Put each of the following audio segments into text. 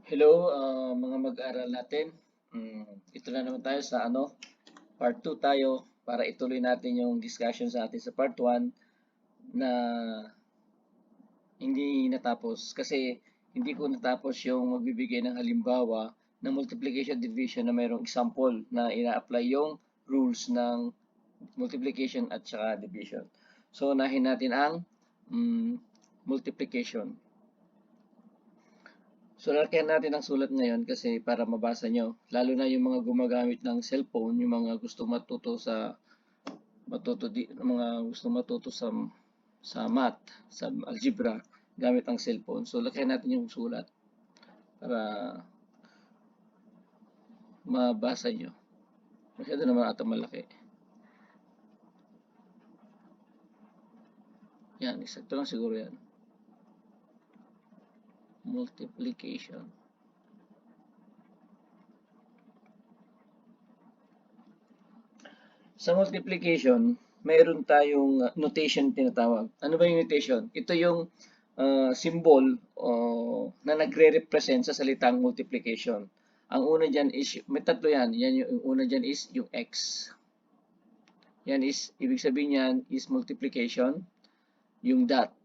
Hello, mga mag-aaral natin. Ito na naman tayo sa part 2 tayo para ituloy natin yung discussion sa atin sa part 1 na hindi natapos kasi hindi ko natapos yung magbibigay ng halimbawa ng multiplication division na mayroong example na ina-apply yung rules ng multiplication at saka division. So, unahin natin ang multiplication. So, lalagyan natin ang sulat ngayon kasi para mabasa nyo. Lalo na yung mga gumagamit ng cellphone, yung mga gusto matuto sa mga gusto matuto sa math, sa algebra, gamit ang cellphone. So, lagyan natin yung sulat para mabasa nyo. Masyado naman ata malaki. Yan, eksakto lang siguro yan. Multiplication. Sa multiplication, mayroon tayong notation tinatawag. Ano ba yung notation? Ito yung symbol na nagre-represent sa salitang multiplication. Ang una dyan is, may tatlo yan. Yung una dyan is yung x. Yan is, ibig sabihin yan is multiplication. Yung dot.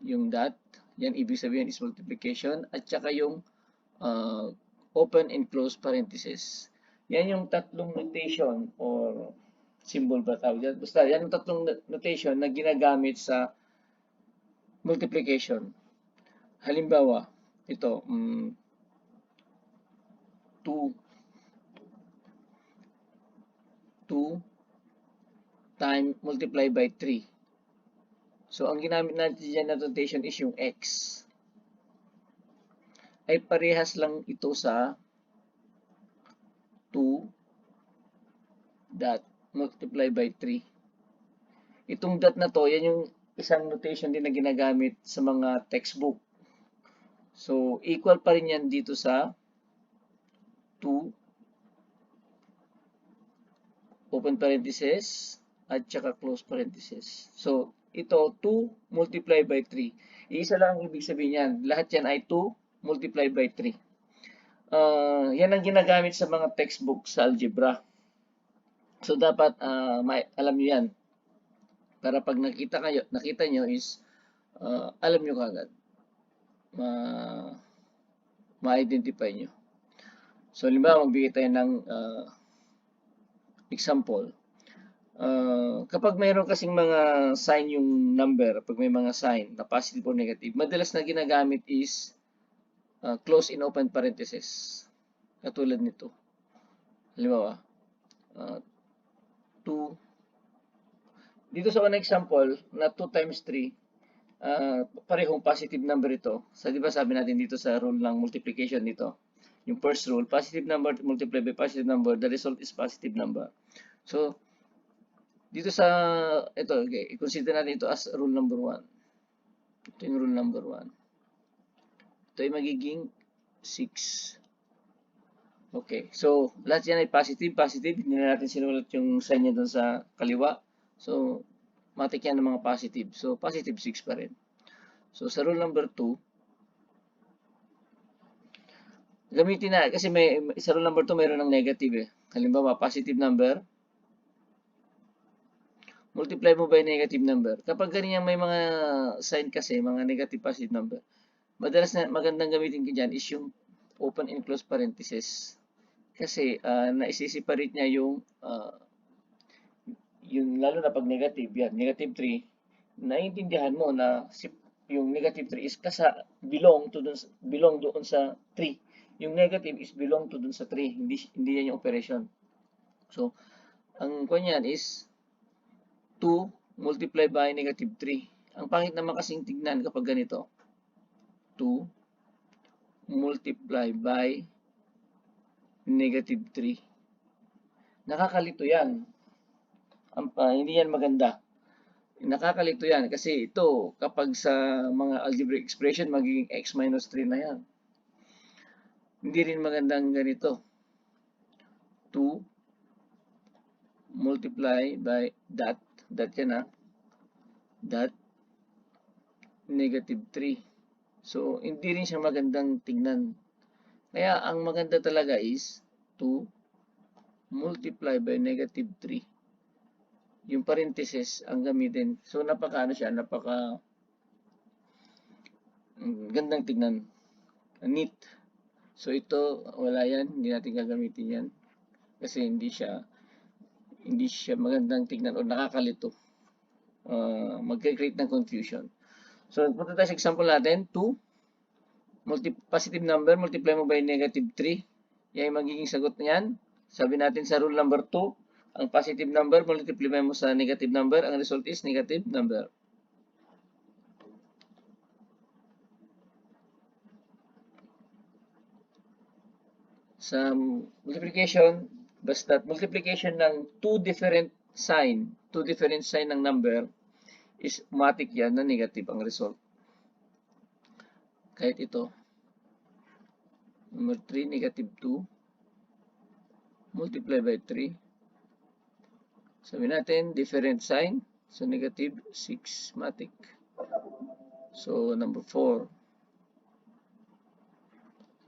Yung dot, yan ibig sabihin is multiplication. At saka yung open and close parenthesis. Yan yung tatlong notation or symbol ba tawag dyan? Basta yan yung tatlong notation na ginagamit sa multiplication. Halimbawa, ito, 2 time multiply by 3. So, ang ginamit natin dyan na notation is yung x. Ay parehas lang ito sa 2 dot multiply by 3. Itong dot na to, yan yung isang notation din na ginagamit sa mga textbook. So, equal pa rin yan dito sa 2 open parenthesis at saka close parenthesis. So, ito 2 multiply by 3. Iisa lang ang ibig sabihin yan. Lahat yan ay 2 multiply by 3. Yan ang ginagamit sa mga textbook sa algebra. So, dapat alam nyo yan. Para pag nakita nyo is alam nyo kagad. Ma-identify nyo. So, halimbawa, magbigay tayo ng example. Kapag mayroon kasing mga sign yung number, pag may mga sign na positive or negative, madalas na ginagamit is close in open parenthesis. Katulad nito. Halimbawa, 2. Dito sa unang example, na 2 times 3, parehong positive number ito. So, di ba sabi natin dito sa rule ng multiplication dito, yung first rule, positive number multiplied by positive number, the result is positive number. So, dito sa, ito, okay, i-consider natin ito as rule number 1. Ito yung rule number 1. Ito ay magiging 6. Okay, so, lahat yan ay positive, positive. Hindi na natin sinulat yung sign niya doon sa kaliwa. So, matik yan ng mga positive. So, positive 6 pa rin. So, sa rule number 2, gamitin na, kasi sa rule number 2, mayroon ng negative eh. Halimbawa, positive number, multiply mo by negative number. Kapag ganyan may mga sign kasi, mga negative positive number, madalas na magandang gamitin ko dyan is yung open and close parenthesis. Kasi naisiseparate niya yung lalo na pag negative, yan, negative 3, naiintindihan mo na yung negative 3 is belong doon sa 3. Yung negative is belong to doon sa 3, hindi yan yung operation. So, ang kanyan is 2 multiply by negative 3. Ang pangit naman kasing tignan kapag ganito. 2 multiply by negative 3. Nakakalito yan. Hindi yan maganda. Nakakalito yan kasi ito, kapag sa mga algebraic expression, magiging x minus 3 na yan. Hindi rin magandang ganito. 2 multiply by dot yan dot negative 3. So, hindi rin siya magandang tingnan. Kaya ang maganda talaga is 2 multiply by negative 3. Yung parenthesis ang gamitin. So, napaka gandang tignan. Neat. So, ito, wala yan. Hindi natin gagamitin yan. Kasi hindi siya magandang tignan o nakakalito. Mag-create ng confusion. So, punta tayo sa example natin. 2, positive number, multiply mo by negative 3. Yan yung magiging sagot niyan. Sabi natin sa rule number 2, ang positive number, multiply mo sa negative number. Ang result is negative number. Sa multiplication, basta multiplication ng two different sign ng number, is automatic yan na negative ang result. Kahit ito. Number 3, negative 2. Multiply by 3. Sabi natin, different sign. So, negative 6, matic. So, number 4.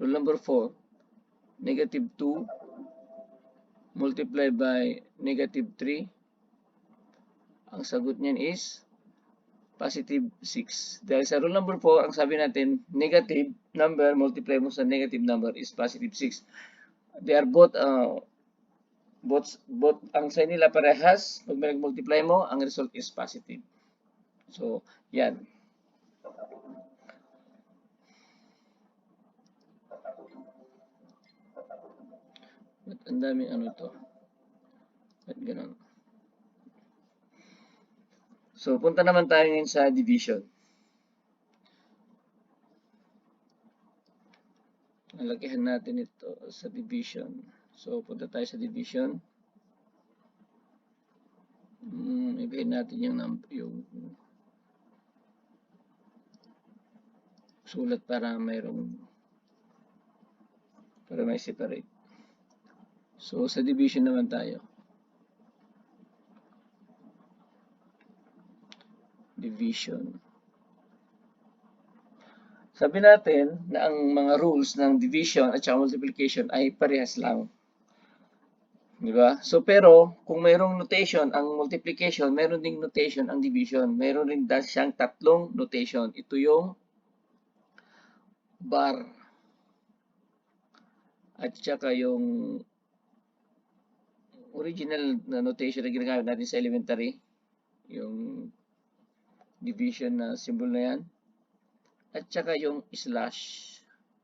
Rule number 4. Negative 2 multiply by negative 3. Ang sagot niyan is positive 6. Dahil sa rule number 4, ang sabi natin, negative number multiply mo sa negative number is positive 6. They are both ang sign nila parehas. Pag may nag-multiply mo, ang result is positive. So, yan. Ba't ang daming ano to? Ba't ganun? So, punta naman tayo ngayon sa division. Nalakihan natin ito sa division. So, punta tayo sa division. Ibigay natin yung sulat para may separate. So, sa division naman tayo. Division. Sabi natin na ang mga rules ng division at saka multiplication ay parehas lang. Di ba? So, pero, kung mayroong notation ang multiplication, mayroon ding notation ang division. Mayroon rin siyang tatlong notation. Ito yung bar. At saka yung original na notation na ginagamit natin sa elementary. Yung division na symbol na yan. At saka yung slash.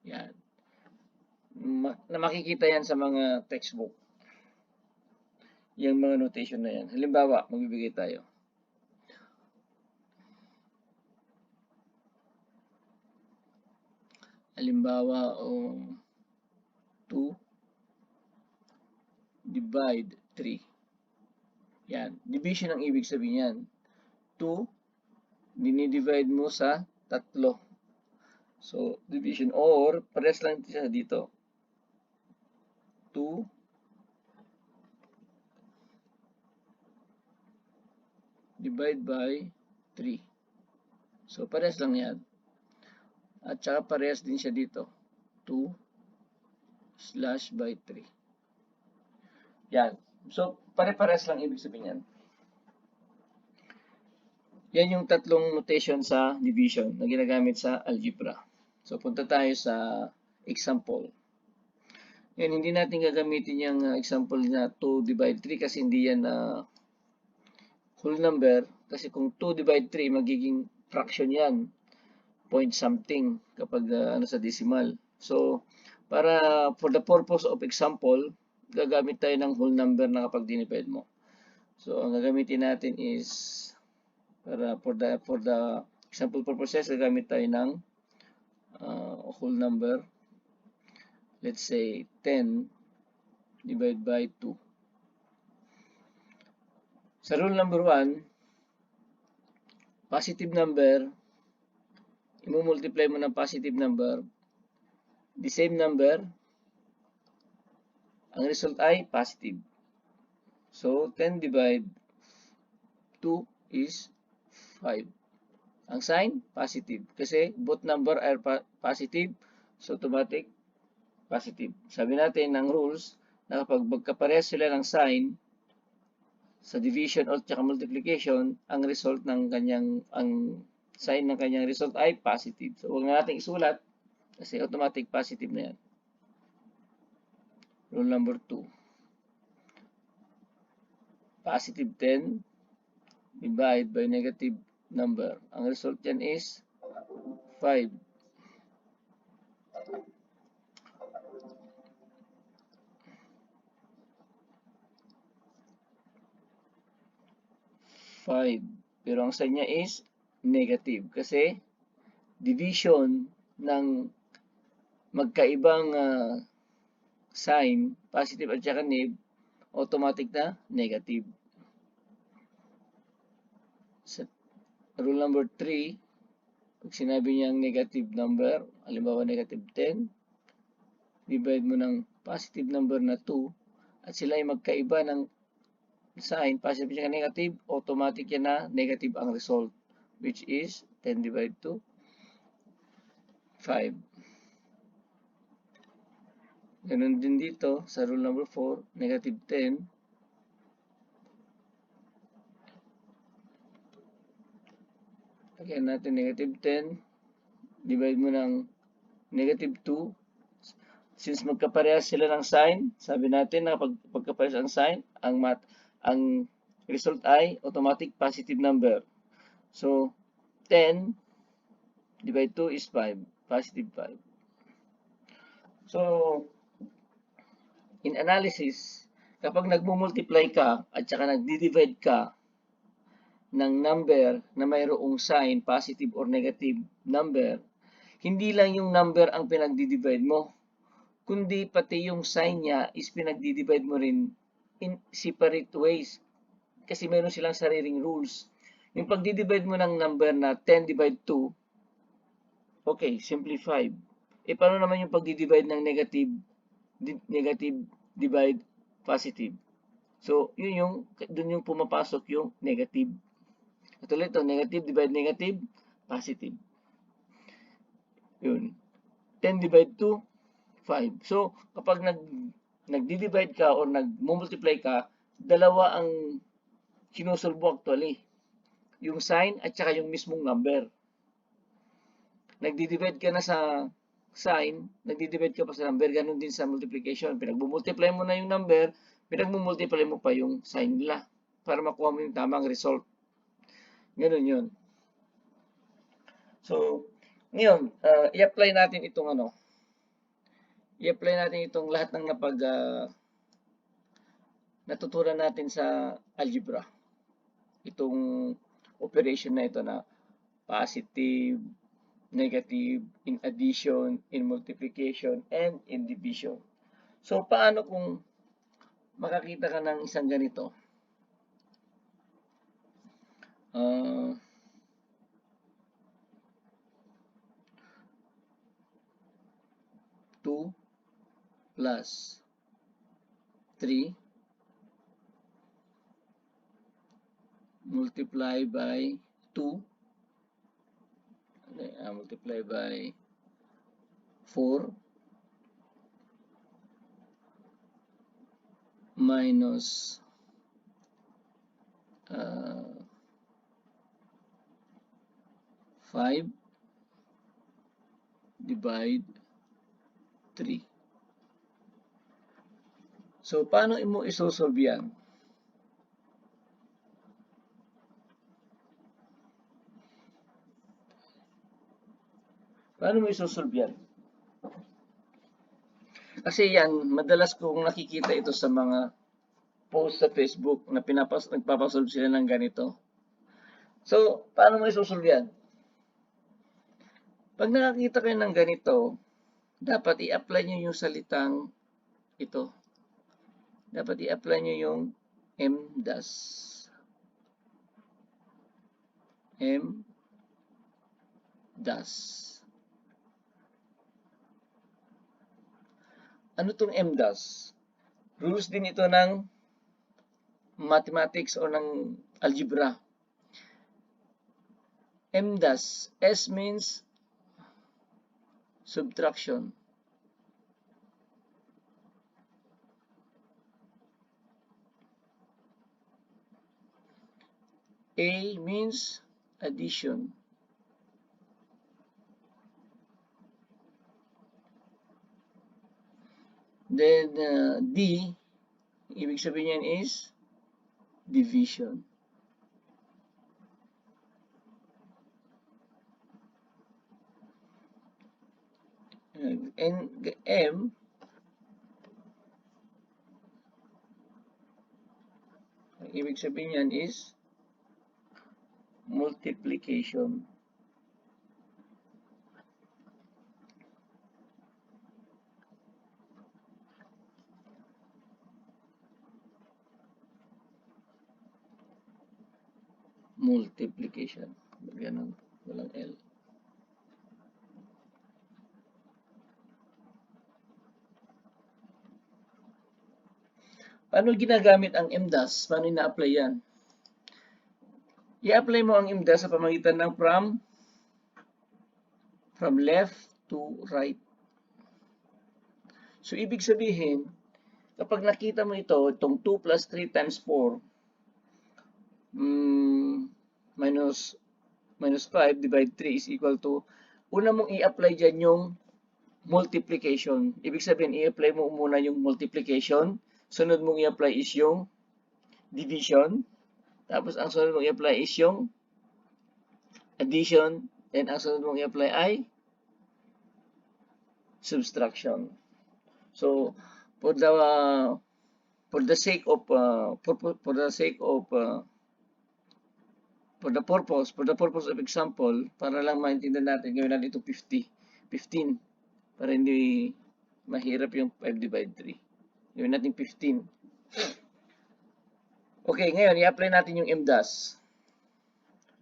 Yan. Na makikita yan sa mga textbook. Yung mga notation na yan. Halimbawa, magbibigay tayo. Halimbawa, 2 divide 3. Yan. Division ang ibig sabihin yan. 2, dinidivide mo sa 3. So, division or, pares lang siya dito. 2 divide by 3. So, pares lang yan. At saka pares din siya dito. 2 slash by 3. Yan. So, pare-pares lang ibig sabihin yan. Yan yung tatlong notation sa division na ginagamit sa algebra. So, punta tayo sa example. Yan, hindi natin gagamitin yung example na 2 divide 3 kasi hindi yan whole number. Kasi kung 2 divide 3, magiging fraction yan. Point something kapag sa decimal. So, for the purpose of example, gagamit tayo ng whole number na kapag dinivide mo. So, ang gagamitin natin is, for the example purposes, gagamit tayo ng whole number. Let's say, 10 divided by 2. Sa rule number 1, positive number, i-multiply mo ng positive number, the same number, ang result ay positive. So, 10 divide 2 is 5. Ang sign, positive. Kasi both number are positive. So, automatic, positive. Sabi natin ng rules na kapag magkaparehas sila ng sign sa division o tsaka multiplication, ang result ng ang sign ng kanyang result ay positive. So, huwag na natin isulat kasi automatic positive na yan. Rule number 2. Positive 10 divide by negative number. Ang result yan is 5. Pero ang sign niya is negative kasi division ng magkaibang sign, positive at saka automatic na negative. Sa rule number 3, pag sinabi niyang negative number, halimbawa negative 10, divide mo ng positive number na 2, at sila ay magkaiba ng sign, positive at negative, automatic yan na negative ang result, which is 10 divided to 5. Ganun din dito sa rule number 4, negative 10. Lagyan natin negative 10. Divide mo ng negative 2. Since magkaparehas sila ng sign, sabi natin na pag pagkaparehas ang sign, ang result ay automatic positive number. So, 10 divided 2 is 5. Positive 5. So, in analysis, kapag nagmumultiply ka at saka nagdi-divide ka ng number na mayroong sign, positive or negative number, hindi lang yung number ang pinagdi-divide mo, kundi pati yung sign niya is pinagdi-divide mo rin in separate ways. Kasi mayroon silang sariling rules. Yung pagdi-divide mo ng number na 10 divide 2, okay, simplify. Paano naman yung pagdi-divide ng negative divide positive? So, dun yung pumapasok yung negative. At ulit ito, negative divide negative, positive. Yun. 10 divide 2, 5. So, kapag nagdi-divide ka or nag-multiply ka, dalawa ang sinusolve actually. Yung sign at saka yung mismong number. Nagdi-divide ka na sa sign, nagdi-divide ka pa sa number, ganun din sa multiplication. Pinag-multiply mo na yung number, pinag-multiply mo pa yung sign nila para makuha mo yung tamang result. Ganun yun. So, ngayon, i-apply natin itong i-apply natin itong lahat ng natutunan natin sa algebra. Itong operation na ito na positive, negative, in addition, in multiplication, and in division. So, paano kung makakita ka ng isang ganito? 2 plus 3 multiply by 2 multiply by 4 minus 5 divide 3. So, paano mo isosolve yan? Paano mo isosolve yan? Kasi yan, madalas kong nakikita ito sa mga post sa Facebook na nagpapasolve sila ng ganito. So, paano mo isosolve yan? Pag nakakita kayo ng ganito, dapat i-apply nyo yung salitang ito. Dapat i-apply nyo yung M-DAS. M-DAS. Ano tong M-DAS? Rules din ito ng mathematics o ng algebra. M-DAS. S means subtraction. A means addition. Then D, ibig sabihin yan is division. And M, ibig sabihin yan is multiplication. Multiplication. Ganun. Walang L. Paano ginagamit ang MDAS? Paano ina-apply yan? I-apply mo ang MDAS sa pamagitan ng from left to right. So, ibig sabihin, kapag nakita mo ito, itong 2 plus 3 times 4, minus 5 divide 3 is equal to, una mong i-apply dyan yung multiplication. Ibig sabihin, i-apply mo muna yung multiplication. Sunod mong i-apply is yung division. Tapos, ang sunod mong i-apply is yung addition. And ang sunod mong i-apply ay subtraction. So, for the purpose of example, para lang maintindihan natin, gawin natin ito 15, para hindi mahirap yung 5 divide 3. Gawin natin 15. Okay, ngayon, i-apply natin yung MDAS.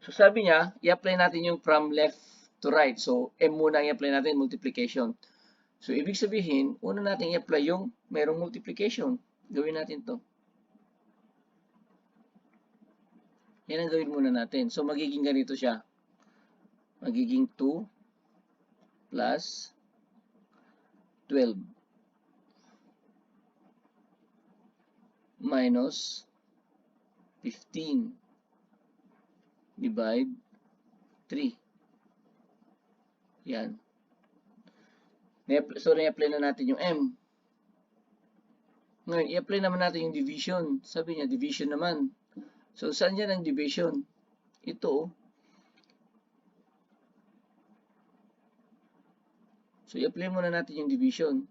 So, sabi niya, i-apply natin yung from left to right. So, M muna i-apply natin, multiplication. So, ibig sabihin, una natin i-apply yung merong multiplication. Gawin natin to. Yan ang gawin muna natin. So, magiging ganito siya. Magiging 2 plus 12 minus 15 divide 3. Yan. So, na-apply na natin yung M. Ngayon, i-apply naman natin yung division. Sabi niya, division naman. So, saan yan ang division? Ito. So, i-apply muna natin yung division.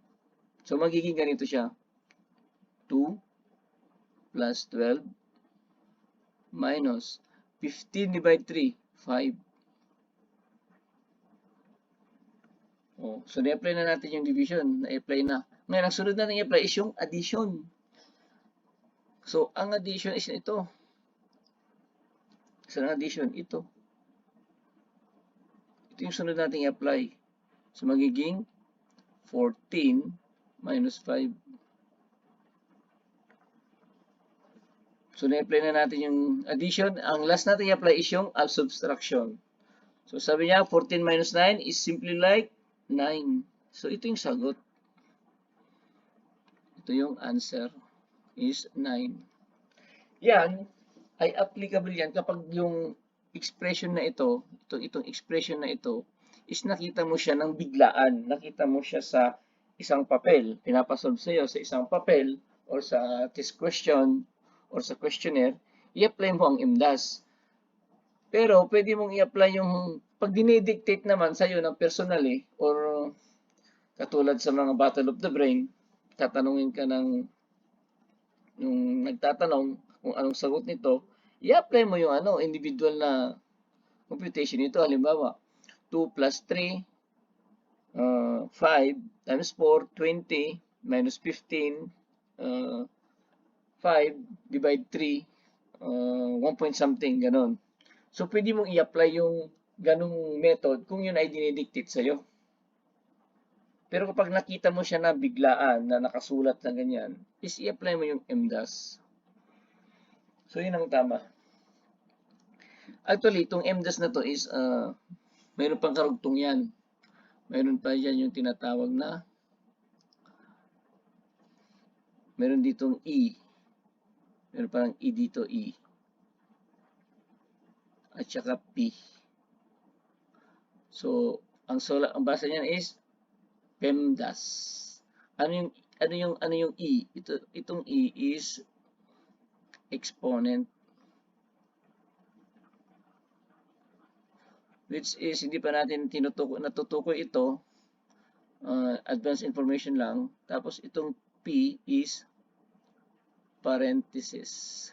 So, magiging ganito siya. 2 plus 12 minus 15 divide 3, 5. Oh, so, na-apply na natin yung division. Na-apply na. Ngayon, ang sunod natin i-apply is yung addition. So, ang addition is ito. So, ang addition, ito. Ito yung sunod natin i-apply. So, magiging 14 minus 5. So, na-apply na natin yung addition. Ang last natin i-apply is yung subtraction. So, sabi niya, 14 minus 9 is simply like 9. So, ito yung sagot. Ito yung answer is 9. Yan ay applicable yan kapag yung expression na ito, itong expression na ito, is nakita mo siya ng biglaan. Nakita mo siya sa isang papel. Pinapasolve sa iyo sa isang papel or sa test question or sa questionnaire, i-apply mo ang MDAS. Pero pwede mong i-apply yung pag dinidictate naman sa iyo ng personally or katulad sa mga Battle of the Brain, tatanungin ka ng yung nagtatanong kung anong sagot nito, i-apply mo yung individual na computation nito. Halimbawa, 2 plus 3, 5 times 4, 20, minus 15, 5 divide 3, 1 point something, ganon. So, pwede mong i-apply yung ganong method kung yun ay dinidictate sa'yo. Pero kapag nakita mo siya na biglaan, na nakasulat na ganyan, is i-apply mo yung MDAS. So, yun ang tama. Actually, itong MDAS na to is, mayroon pang karugtong yan. Mayroon pa yan yung tinatawag na, mayroon ditong E. Mayroon parang E dito, E. at saka P. So, ang basa niyan is PEMDAS. Ano yung E? Itong E is exponent, which is hindi pa natin natutukoy ito, advanced information lang. Tapos itong P is parenthesis.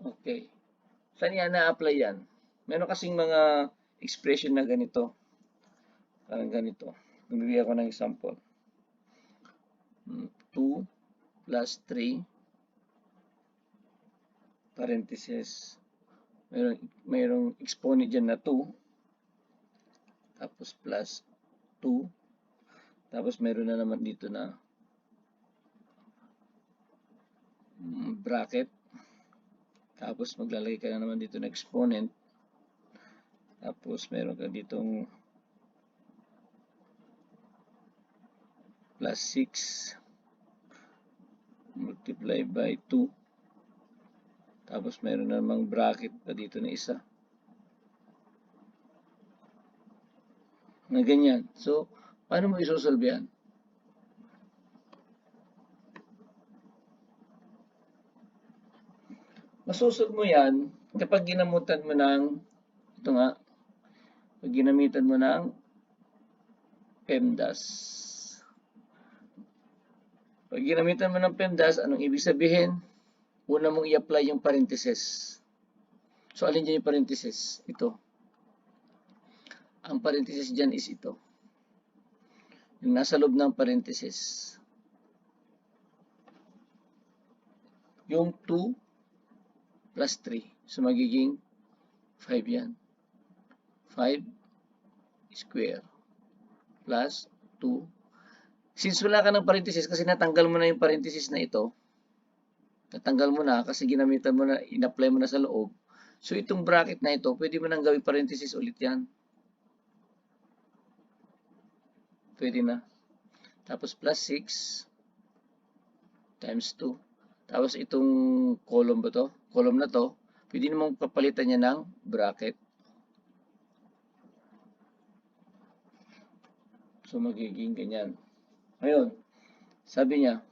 Okay. Saan yan na-apply yan? Meron kasing mga expression na ganito. Parang ganito. Nagbibigay ako ng example. 2 plus 3 parenthesis. Mayroong exponent dyan na 2. Tapos plus 2. Tapos meron na naman dito na bracket. Tapos maglalagay ka na naman dito ng exponent. Tapos meron ka ditong plus 6 multiply by 2. Tapos meron na namang bracket pa dito na isa. Na ganyan. So, paano mo isosolve yan? Masusolve mo yan kapag ginamutan mo ng, ito nga, pag ginamitan mo ng PEMDAS. Pag ginamitan mo ng PEMDAS, anong ibig sabihin? Una mong i-apply yung parenthesis. So, alin dyan yung parenthesis? Ito. Ang parenthesis dyan is ito. Yung nasa loob ng parenthesis. Yung 2 plus 3. So, magiging 5 yan. 5 square plus 2. Since wala ka ng parenthesis, kasi natanggal mo na yung parenthesis na ito, natanggal mo na kasi ginamitan mo na, in-apply mo na sa loob. So, itong bracket na ito, pwede mo nang gawing parenthesis ulit yan. Pwede na. Tapos plus 6 times 2. Tapos itong column ba to? Column na to, pwede namang papalitan niya ng bracket. So, magiging ganyan. Ngayon, sabi niya,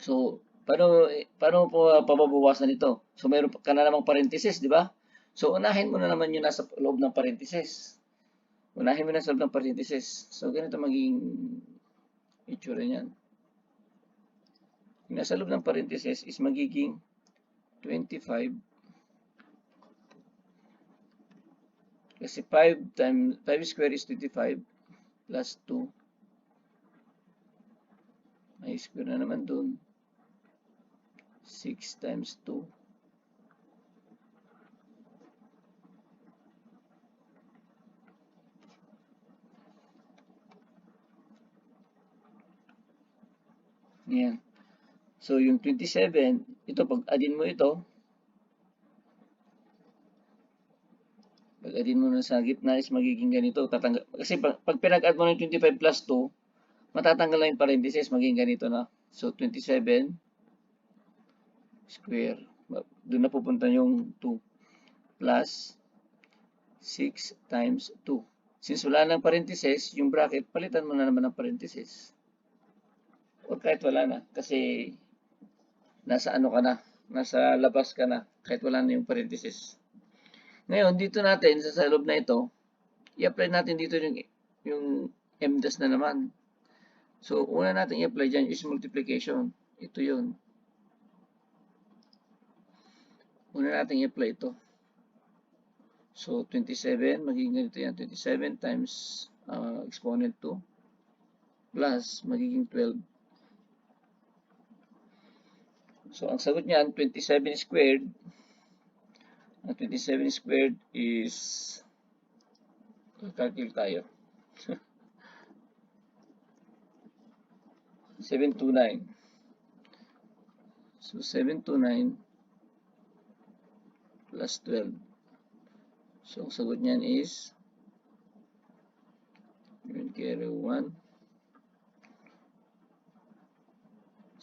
so, paano po pababawasan ito? So, mayroon ka na namang parenthesis, di ba? So, unahin mo na naman yung nasa loob ng parenthesis. Unahin mo na sa loob ng parenthesis. So, ganito magiging itsura niyan. Yung nasa loob ng parenthesis is magiging 25. Kasi 5 square is 25 plus 2. May square na naman dun. 6 times 2. Yan. So, yung 27, ito, pag-addin mo ito, pag-addin mo na sa gitna is magiging ganito. Kasi pag pinag-add mo ng 25 plus 2, matatanggal na yung parenthesis, magiging ganito na. So, 27 square. Doon na pupunta yung 2 plus 6 times 2. Since wala nang parenthesis, yung bracket, palitan mo na naman ng parenthesis. O kahit wala na, kasi nasa ano ka na, nasa labas ka na, kahit wala na yung parenthesis. Ngayon, dito natin, sa loob na ito, i-apply natin dito yung MDAS na naman. So, una natin i-apply dyan is multiplication. Ito yun. Una natin i-apply ito. So, 27, magiging ganito yan. 27 times exponent 2 plus magiging 12. So, ang sagot niyan, 27 squared. Ang 27 squared is, calculate tayo. 729. So, 729 plus 12. So, ang sagot niyan is, yun carry 1,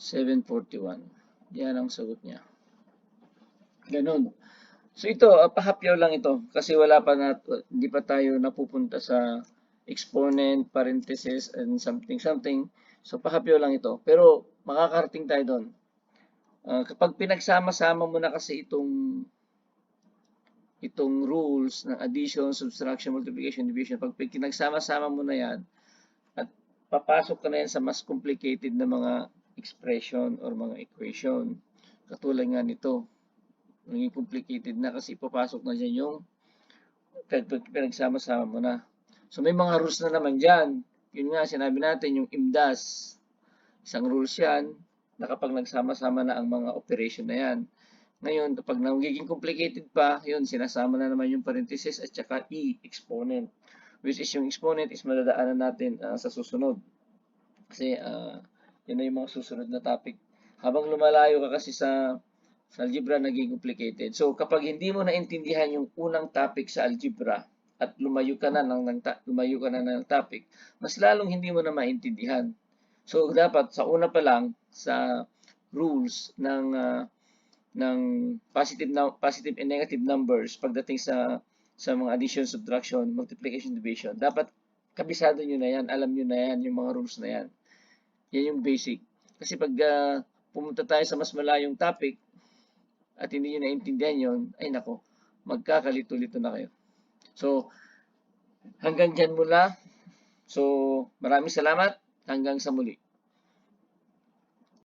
741. Yan ang sagot niya. Ganun. So ito, pahapyaw lang ito kasi hindi pa tayo napupunta sa exponent, parenthesis, and something something. So pahapyaw lang ito. Pero makakarating tayo doon. Kapag pinagsama-sama mo na kasi itong rules ng addition, subtraction, multiplication, division, pag pinagsama-sama mo na yan, at papasok ka na yan sa mas complicated na mga expression or mga equation. Katulad nga nito, naging complicated na kasi papasok na dyan yung pinagsama-sama mo na. So may mga rules na naman dyan. Yun nga, sinabi natin yung IMDAS. Isang rules yan na kapag nagsama-sama na ang mga operation na yan. Ngayon, kapag nagiging complicated pa, yun, sinasama na naman yung parenthesis at saka exponent. Which is yung exponent is madadaanan natin sa susunod. Kasi yun na yung mga susunod na topic. Habang lumalayo ka kasi sa algebra, naging complicated. So, kapag hindi mo naintindihan yung unang topic sa algebra at lumayo ka na ng topic, mas lalong hindi mo na maintindihan. So, dapat sa una pa lang sa rules ng positive and negative numbers pagdating sa mga addition, subtraction, multiplication, division, dapat kabisado nyo na yan, alam nyo na yan, yung mga rules na yan. Yan yung basic. Kasi pag pumunta tayo sa mas malayong topic at hindi nyo naintindihan yun, ay nako, magkakalito-lito na kayo. So, hanggang dyan muna. So, maraming salamat. Hanggang sa muli.